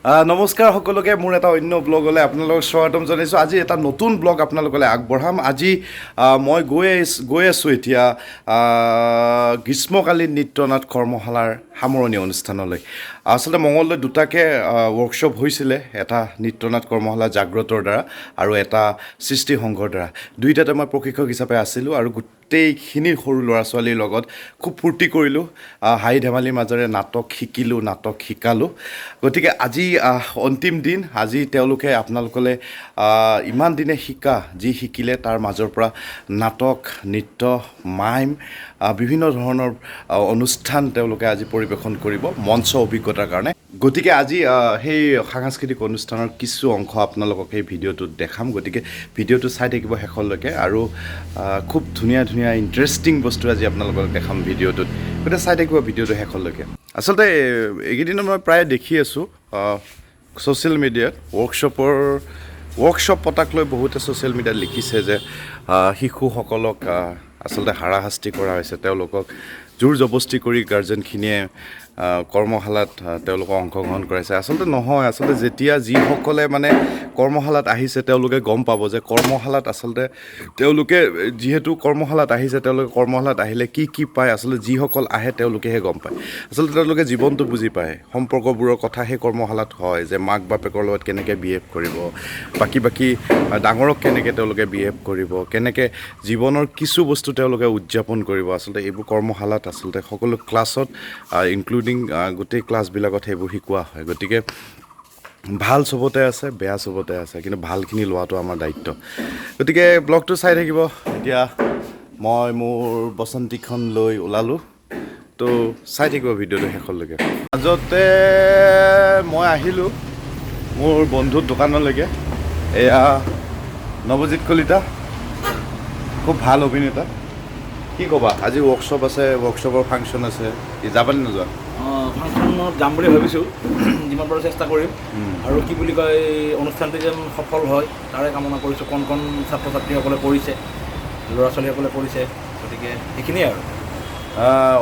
নমস্কাৰ সকলোকে মোৰ এটা অন্য ব্লগলৈ আপোনালোকক স্বাগতম জনাইছোঁ। আজি এটা নতুন ব্লগ আপোনালোকলৈ আগবঢ়াম। আজি মই গৈ আছোঁ এতিয়া গ্ৰীষ্মকালীন নৃত্যনাট কৰ্মশালাৰ সামৰণি অনুষ্ঠানলৈ। আচলতে মঙলদৈত দুটাকৈ ৱৰ্কশ্বপ হৈছিলে, এটা নৃত্যনাট কৰ্মশালা জাগ্ৰতৰ দ্বাৰা আৰু এটা সৃষ্টি সংঘৰ দ্বাৰা। দুইটাতে মই প্ৰশিক্ষক হিচাপে আছিলোঁ আৰু গোটেইখিনি সৰু ল'ৰা ছোৱালীৰ লগত খুব ফূৰ্তি কৰিলোঁ, হাঁহি ধেমালিৰ মাজেৰে নাটক শিকিলোঁ, নাটক শিকালোঁ। গতিকে আজি অন্তিম দিন। আজি তেওঁলোকে আপোনালোকলৈ ইমান দিনে যি শিকিলে তাৰ মাজৰ পৰা নাটক, নৃত্য, মাইম, বিভিন্ন ধৰণৰ অনুষ্ঠান তেওঁলোকে আজি পৰিৱেশন কৰিব মঞ্চ অভিজ্ঞতাৰ কাৰণে। গতিকে আজি সেই সাংস্কৃতিক অনুষ্ঠানৰ কিছু অংশ আপোনালোকক সেই ভিডিঅ'টোত দেখাম। গতিকে ভিডিঅ'টো চাই থাকিব শেষলৈকে আৰু খুব ধুনীয়া ধুনীয়া ইণ্টাৰেষ্টিং বস্তু আজি আপোনালোকক দেখাম ভিডিঅ'টোত। গতিকে চাই থাকিব ভিডিঅ'টো শেষলৈকে। আচলতে এইকেইদিনত মই প্ৰায় দেখি আছোঁ ছ'চিয়েল মিডিয়াত ৱৰ্কশ্বপ পতাক লৈ বহুতে ছ'চিয়েল মিডিয়াত লিখিছে যে শিশুসকলক আচলতে হাৰাশাস্তি কৰা হৈছে, তেওঁলোকক জোৰ জবস্তি কৰি গাৰ্জেনখিনিয়ে কৰ্মশালাত তেওঁলোকক অংশগ্ৰহণ কৰাইছে। আচলতে নহয়, আচলতে যেতিয়া যিসকলে মানে কৰ্মশালাত আহিছে তেওঁলোকে গম পাব যে কৰ্মশালাত আচলতে তেওঁলোকে যিহেতু কৰ্মশালাত আহিছে, তেওঁলোকে কৰ্মশালাত আহিলে কি পায়, আচলতে যিসকল আহে তেওঁলোকেহে গম পায়। আচলতে তেওঁলোকে জীৱনটো বুজি পায়, সম্পৰ্কবোৰৰ কথা সেই কৰ্মশালাত হয়, যে মাক বাপেকৰ লগত কেনেকৈ বিহেভ কৰিব, বাকী ডাঙৰক কেনেকৈ তেওঁলোকে বিহেভ কৰিব, কেনেকৈ জীৱনৰ কিছু বস্তু তেওঁলোকে উদযাপন কৰিব। আচলতে এইবোৰ কৰ্মশালাত আচলতে সকলো ক্লাছত ইনক্লুডিং গোটেই ক্লাছবিলাকত সেইবোৰ শিকোৱা হয়। গতিকে ভাল চবতে আছে, বেয়া চবতে আছে, কিন্তু ভালখিনি লোৱাটো আমাৰ দায়িত্ব। গতিকে ব্লগটো চাই থাকিব। এতিয়া মই মোৰ বসন্তীখন লৈ ওলালোঁ, তো চাই থাকিব ভিডিঅ'টো শেষলৈকে। মাজতে মই আহিলোঁ মোৰ বন্ধুৰ দোকানলৈকে। এয়া নৱজিৎ কলিতা, খুব ভাল অভিনেতা। কি ক'বা, আজি ৱৰ্কশ্বপ আছে, ৱৰ্কশ্বপৰ ফাংচন আছে, যাবানে নোযোৱা? ফাংচনত যাম বুলি ভাবিছোঁ, যিমান পাৰোঁ চেষ্টা কৰিম। আৰু কি বুলি কয়, অনুষ্ঠানটো যেন সফল হয় তাৰে কামনা কৰিছোঁ। কণ ছাত্ৰ ছাত্ৰীসকলে কৰিছে, ল'ৰা ছোৱালীসকলে কৰিছে, গতিকে সেইখিনিয়ে আৰু।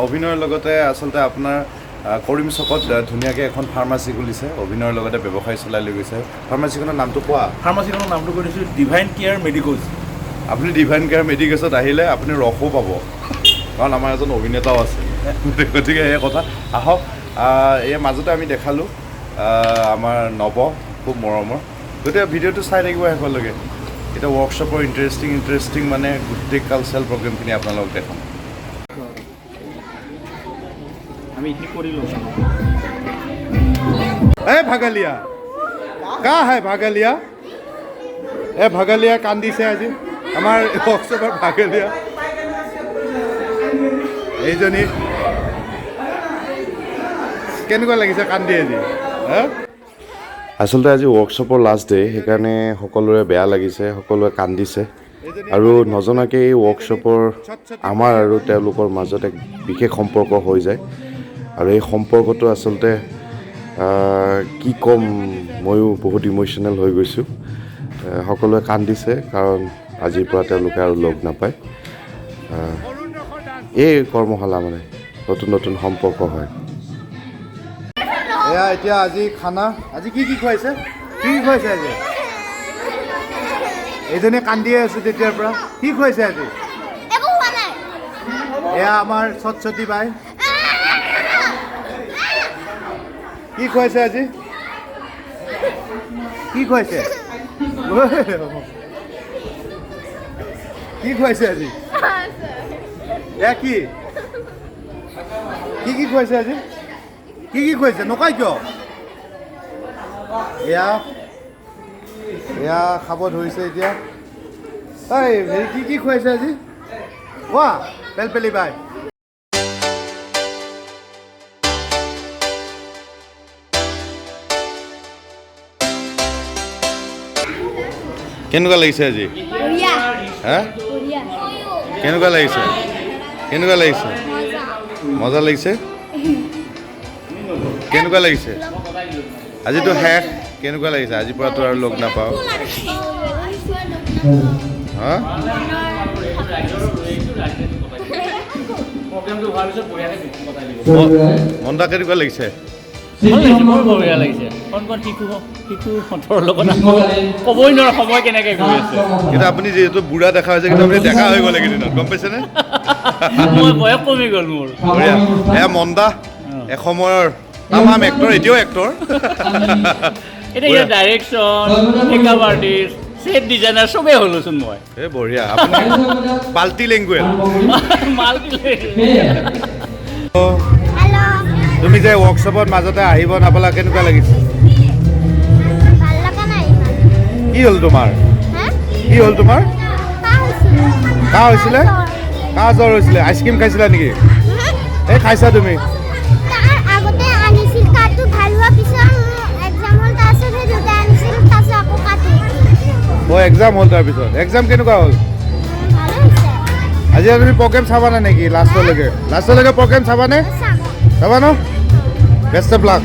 অভিনয়ৰ লগতে আচলতে আপোনাৰ কৰিম চকত ধুনীয়াকৈ এখন ফাৰ্মাচী খুলিছে, অভিনয়ৰ লগতে ব্যৱসায় চলাই লৈ গৈছে। ফাৰ্মাচীখনৰ নামটো কোৱা। ফাৰ্মাচীখনৰ নামটো কৈ দিছোঁ ডিভাইন কেয়াৰ মেডিকেলছ। আপুনি ডিভাইন কেয়াৰ মেডিকেলছত আহিলে আপুনি ৰসো পাব, কাৰণ আমাৰ এজন অভিনেতাও আছে। গতিকে এই কথা আহক। এই মাজতে আমি দেখালোঁ আমাৰ নৱ, খুব মৰমৰ। গতিকে ভিডিঅ'টো চাই থাকিব শেষলৈকে। এতিয়া ৱৰ্কশ্বপৰ ইণ্টাৰেষ্টিং মানে গোটেই কালচাৰেল প্ৰগ্ৰেমখিনি আপোনালোকক দেখাম। আমি এইখিনি কৰিলোঁ। ভাগালিয়া কা হে ভাগালিয়া, ভাগালিয়া কান্দিছে আজি আমাৰ ৱৰ্কশ্বপৰ ভাগালিয়া। এইজনী কেনেকুৱা লাগিছে কান্দি আজি? আচলতে আজি ৱৰ্কশ্বপৰ লাষ্ট ডে, সেইকাৰণে সকলোৰে বেয়া লাগিছে, সকলোৱে কান্দিছে। আৰু নজনাকৈ এই ৱৰ্কশ্বপৰ আমাৰ আৰু তেওঁলোকৰ মাজত এক বিশেষ সম্পৰ্ক হৈ যায়। আৰু এই সম্পৰ্কটো আচলতে কি ক'ম, ময়ো বহুত ইম'চনেল হৈ গৈছোঁ। সকলোৱে কান্দিছে কাৰণ আজিৰ পৰা তেওঁলোকে আৰু লগ নাপায়। এই কৰ্মশালা মানে নতুন সম্পৰ্ক হয়। এয়া এতিয়া আজি খানা, আজি কি খুৱাইছে? কি খুৱাইছে আজি? এইজনী কান্দিয়ে আছোঁ তেতিয়াৰ পৰা। কি খুৱাইছে আজি? এয়া আমাৰ সতিবাই। কি খুৱাইছে আজি? কি খুৱাইছে? কি খুৱাইছে আজি? এয়া কি খুৱাইছে আজি? কি খুৱাইছে? নকয় কিয়? এয়া খাব ধৰিছে এতিয়া। হেৰি কি খুৱাইছে আজি? কোৱা পেলপেলি বাই। কেনেকুৱা লাগিছে আজি? হা? কেনেকুৱা লাগিছে? মজা লাগিছে? কেনেকুৱা লাগিছে? আজিতো শেষ, কেনেকুৱা লাগিছে? আজিৰ পৰাতো আৰু লগ নাপাওঁ। হা? মনটা কেনেকুৱা লাগিছে? ভাল লাগিছে, বৰ বঢ়িয়া লাগিছে। কণ শিশু সন্থৰ লগত ক'বই নোৱাৰো সময় কেনেকৈ গৈ আছে। কিন্তু আপুনি যিহেতু বুঢ়া দেখা হৈছে, কিন্তু আপুনি দেখা হৈ গ'ল এইকেইদিনত, গম পাইছেনে? মই বয়স কমি গ'ল মোৰ। বঢ়িয়া। এয়া মন্দা এসময়ৰ তামাম এক্টৰ, এতিয়াও এক্টৰ। এতিয়া direction, makeup artist, set designer চবেই হ'লোচোন মই। এই বঢ়িয়া, আপুনি মাল্টি লেংগুৱেজ। তুমি যে ৱৰ্কশ্বপত মাজতে আহিব নাপালা, কেনেকুৱা লাগিছে? কি হ'ল তোমাৰ? কি হ'ল তোমাৰ? কাহ হৈছিলে? কাহ জ্বৰ হৈছিলে? আইচক্ৰীম খাইছিলা নেকি? এই খাইছা তুমি? এক্সাম হ'ল তাৰপিছত? এক্সাম কেনেকুৱা হ'ল? আজি তুমি প্ৰগ্ৰেম চাবানে নেকি লাষ্টলৈকে? লাষ্টলৈকে প্ৰগ্ৰেম চাবানে? চাবা ন? Best of luck.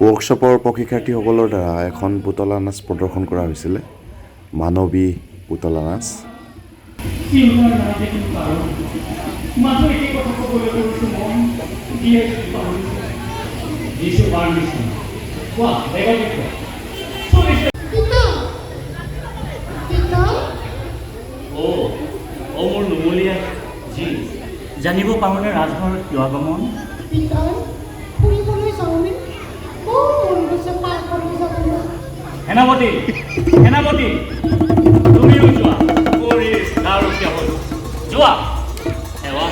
ৱৰ্কশ্বপৰ প্ৰশিক্ষাৰ্থীসকলৰ দ্বাৰা এখন পুতলা নাচ প্ৰদৰ্শন কৰা হৈছিলে, মানৱী পুতলা নাচ। মোৰ নুমলীয়া যি জানিব পাৰোঁনে ৰাজঘৰ কিয় আগমন? সেনাপতি, সেনাপতি, তুমিও যোৱা। যোৱা সেৱা।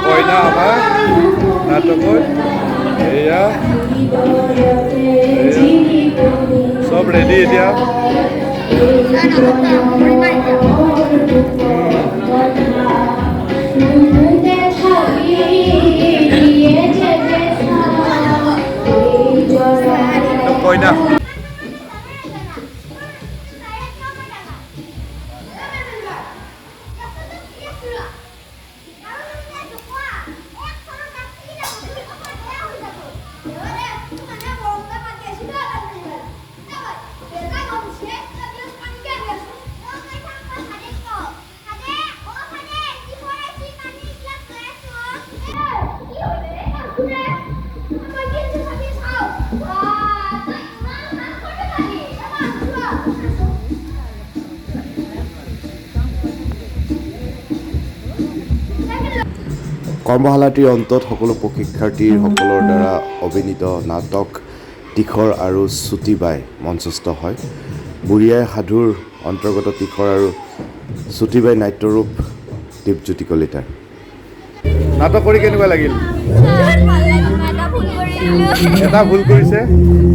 কইনা আমাৰ নাটকৰ এয়া চব ৰেডি এতিয়া। কইনা কৰ্মশালাটিৰ অন্তত সকলো প্ৰশিক্ষাৰ্থীসকলৰ দ্বাৰা অভিনীত নাটক তীখৰ আৰু চুটিবাই মঞ্চস্থ হয়। বুঢ়ীআই সাধুৰ অন্তৰ্গত তীখৰ আৰু চুটিবাই নাট্যৰূপ দীপজ্যোতি কলিতাৰ। নাটক কৰি কেনেকুৱা লাগিল? এটা ভুল কৰিছে,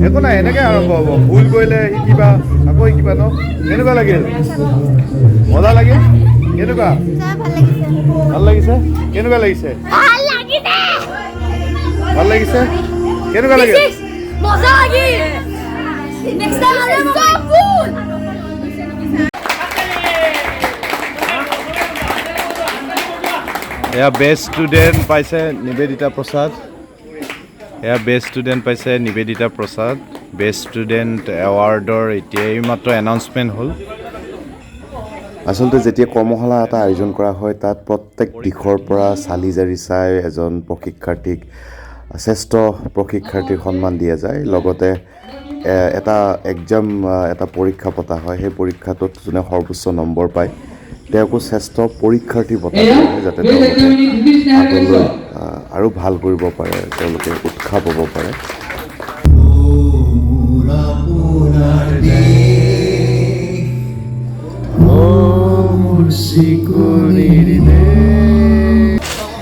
একো নাই, এনেকৈ আৰম্ভ হ'ব। ভুল কৰিলে শিকিবা, আকৌ শিকিবা ন? কেনেকুৱা লাগিল? মজা লাগিল? কেনেকুৱা? ভাল লাগিছে? কেনেকুৱা লাগিছে? ভাল লাগিছে? কেনেকুৱা লাগিল? মজা লাগিল। নেক্সট টাইম আৰু এয়া বেষ্ট ষ্টুডেণ্ট পাইছে নিবেদিতা প্ৰসাদ এয়া বেষ্ট ষ্টুডেণ্ট পাইছে নিবেদিতা প্ৰসাদ বেষ্ট ষ্টুডেণ্ট এৱাৰ্ডৰ এতিয়া এইমাত্ৰ এনাউন্সমেণ্ট হ'ল আচলতে যেতিয়া কৰ্মশালা এটা আয়োজন কৰা হয় তাত প্ৰত্যেক দিশৰ পৰা চালি জাৰি চাই এজন প্ৰশিক্ষাৰ্থীক শ্ৰেষ্ঠ প্ৰশিক্ষাৰ্থীৰ সন্মান দিয়া যায় লগতে এটা এক্সাম এটা পৰীক্ষা পতা হয় সেই পৰীক্ষাটোত যোনে সৰ্বোচ্চ নম্বৰ পায় তেওঁকো শ্ৰেষ্ঠ পৰীক্ষাৰ্থী পতা হয় যাতে তেওঁলোকে আগলৈ আৰু ভাল কৰিব পাৰে তেওঁলোকে উৎসাহ পাব পাৰে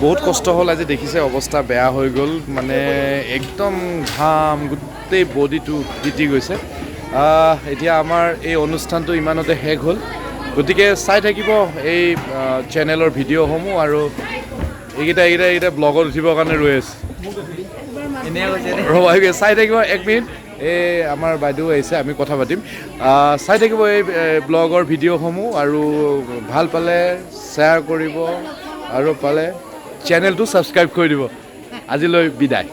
বহুত কষ্ট হ'ল আজি দেখিছে অৱস্থা বেয়া হৈ গ'ল মানে একদম ঘাম গোটেই বডিটো তিতি গৈছে এতিয়া আমাৰ এই অনুষ্ঠানটো ইমানতে শেষ হ'ল গতিকে চাই থাকিব এই চেনেলৰ ভিডিঅ'সমূহ আৰু এইকেইটা ব্লগত উঠিবৰ কাৰণে ৰৈ আছে চাই থাকিব এক মিনিট এই আমাৰ বাইদেউ আহিছে আমি কথা পাতিম চাই থাকিব এই ব্লগৰ ভিডিঅ'সমূহ আৰু ভাল পালে শ্বেয়াৰ কৰিব আৰু পালে চেনেলটো ছাবস্ক্ৰাইব কৰি দিব আজিলৈ বিদায়